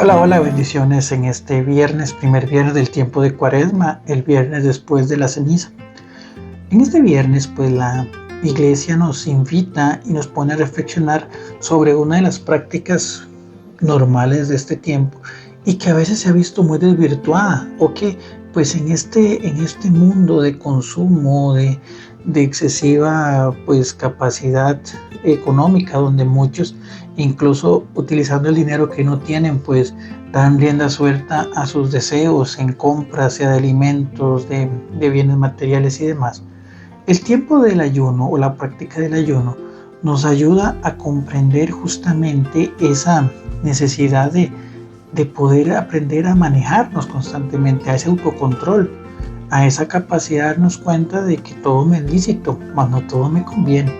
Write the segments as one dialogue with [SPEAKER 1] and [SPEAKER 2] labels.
[SPEAKER 1] Hola, hola, bendiciones en este viernes, primer viernes del tiempo de Cuaresma, el viernes después de la ceniza. En este viernes, pues la Iglesia nos invita y nos pone a reflexionar sobre una de las prácticas normales de este tiempo y que a veces se ha visto muy desvirtuada o que pues en este mundo de consumo, de excesiva pues capacidad económica, donde muchos incluso utilizando el dinero que no tienen pues dan rienda suelta a sus deseos en compras, sea de alimentos, de bienes materiales y demás. El tiempo del ayuno o la práctica del ayuno nos ayuda a comprender justamente esa necesidad de poder aprender a manejarnos constantemente, a ese autocontrol, a esa capacidad de darnos cuenta de que todo me es lícito, mas no todo me conviene.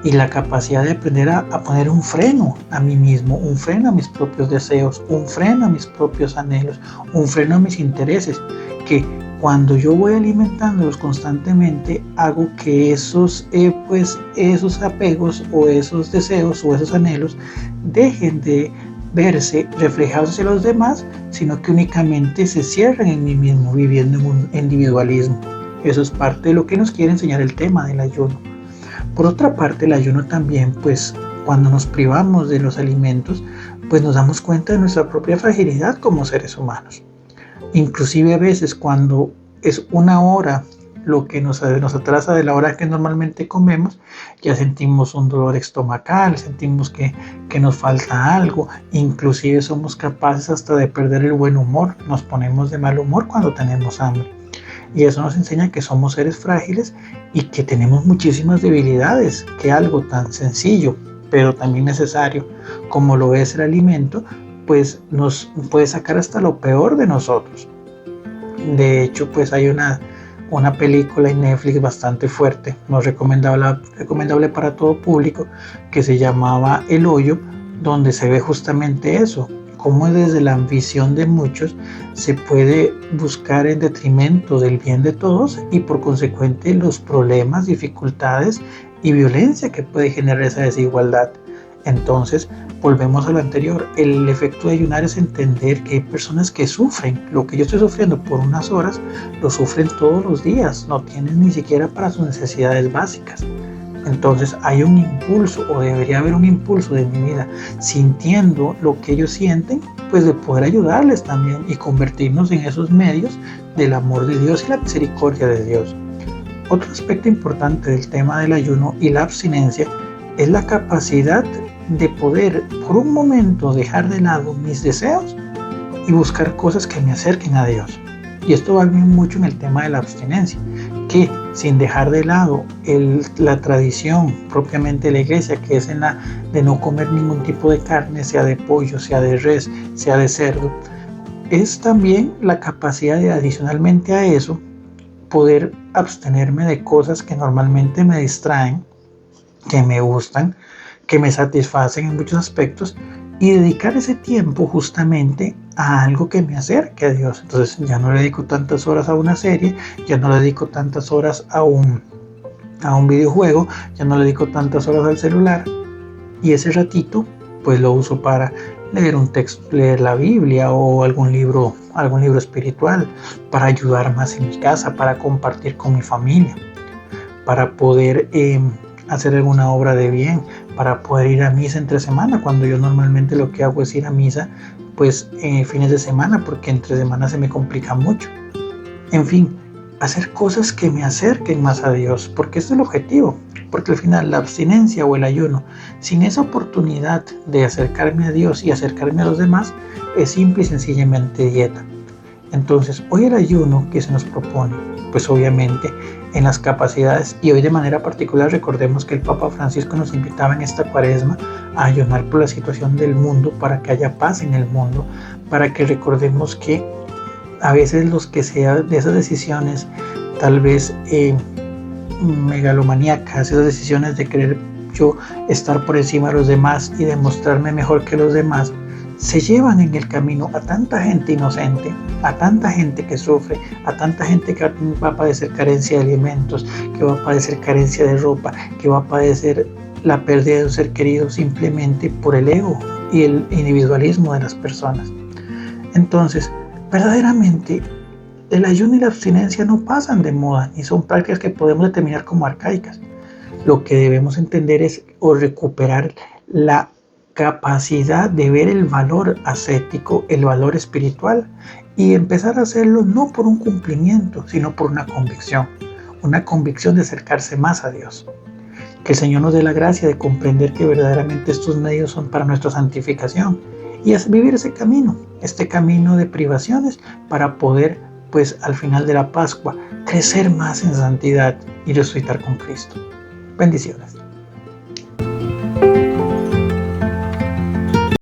[SPEAKER 1] Y la capacidad de aprender a poner un freno a mí mismo, un freno a mis propios deseos, un freno a mis propios anhelos, un freno a mis intereses, que cuando yo voy alimentándolos constantemente, hago que esos apegos o esos deseos o esos anhelos dejen de verse reflejados hacia los demás, sino que únicamente se cierren en mí mismo, viviendo en un individualismo. Eso es parte de lo que nos quiere enseñar el tema del ayuno. Por otra parte, el ayuno también, pues cuando nos privamos de los alimentos, pues nos damos cuenta de nuestra propia fragilidad como seres humanos. Inclusive a veces cuando es una hora lo que nos atrasa de la hora que normalmente comemos, ya sentimos un dolor estomacal, sentimos que nos falta algo, inclusive somos capaces hasta de perder el buen humor, nos ponemos de mal humor cuando tenemos hambre. Y eso nos enseña que somos seres frágiles y que tenemos muchísimas debilidades, que algo tan sencillo, pero también necesario, como lo es el alimento, pues nos puede sacar hasta lo peor de nosotros. De hecho, pues hay una película en Netflix bastante fuerte, no recomendable para todo público, que se llamaba El Hoyo, donde se ve justamente eso, cómo desde la ambición de muchos se puede buscar en detrimento del bien de todos y por consecuente los problemas, dificultades y violencia que puede generar esa desigualdad. Entonces, volvemos a lo anterior, el efecto de ayunar es entender que hay personas que sufren, lo que yo estoy sufriendo por unas horas, lo sufren todos los días, no tienen ni siquiera para sus necesidades básicas. Entonces hay un impulso, o debería haber un impulso de mi vida, sintiendo lo que ellos sienten, pues de poder ayudarles también y convertirnos en esos medios del amor de Dios y la misericordia de Dios. Otro aspecto importante del tema del ayuno y la abstinencia es la capacidad de poder por un momento dejar de lado mis deseos y buscar cosas que me acerquen a Dios. Y esto va bien mucho en el tema de la abstinencia, que sin dejar de lado la tradición propiamente de la iglesia, que es de no comer ningún tipo de carne, sea de pollo, sea de res, sea de cerdo, es también la capacidad de adicionalmente a eso poder abstenerme de cosas que normalmente me distraen, que me gustan, que me satisfacen en muchos aspectos, y dedicar ese tiempo justamente a algo que me acerque a Dios. Entonces ya no le dedico tantas horas a una serie, ya no le dedico tantas horas a un videojuego, ya no le dedico tantas horas al celular, y ese ratito pues lo uso para leer un texto, leer la Biblia o algún libro espiritual, para ayudar más en mi casa, para compartir con mi familia, para poder hacer alguna obra de bien, para poder ir a misa entre semana, cuando yo normalmente lo que hago es ir a misa pues fines de semana, porque entre semana se me complica mucho. En fin, hacer cosas que me acerquen más a Dios, porque ese es el objetivo, porque al final la abstinencia o el ayuno, sin esa oportunidad de acercarme a Dios y acercarme a los demás, es simple y sencillamente dieta. Entonces, hoy el ayuno que se nos propone, pues obviamente en las capacidades, y hoy de manera particular recordemos que el Papa Francisco nos invitaba en esta Cuaresma a ayunar por la situación del mundo, para que haya paz en el mundo, para que recordemos que a veces los que sean de esas decisiones tal vez megalomaníacas, esas decisiones de querer yo estar por encima de los demás y demostrarme mejor que los demás, se llevan en el camino a tanta gente inocente, a tanta gente que sufre, a tanta gente que va a padecer carencia de alimentos, que va a padecer carencia de ropa, que va a padecer la pérdida de un ser querido simplemente por el ego y el individualismo de las personas. Entonces, verdaderamente, el ayuno y la abstinencia no pasan de moda ni son prácticas que podemos determinar como arcaicas. Lo que debemos entender es o recuperar la capacidad de ver el valor ascético, el valor espiritual y empezar a hacerlo no por un cumplimiento, sino por una convicción de acercarse más a Dios. Que el Señor nos dé la gracia de comprender que verdaderamente estos medios son para nuestra santificación y vivir este camino de privaciones para poder, pues al final de la Pascua, crecer más en santidad y resucitar con Cristo. Bendiciones.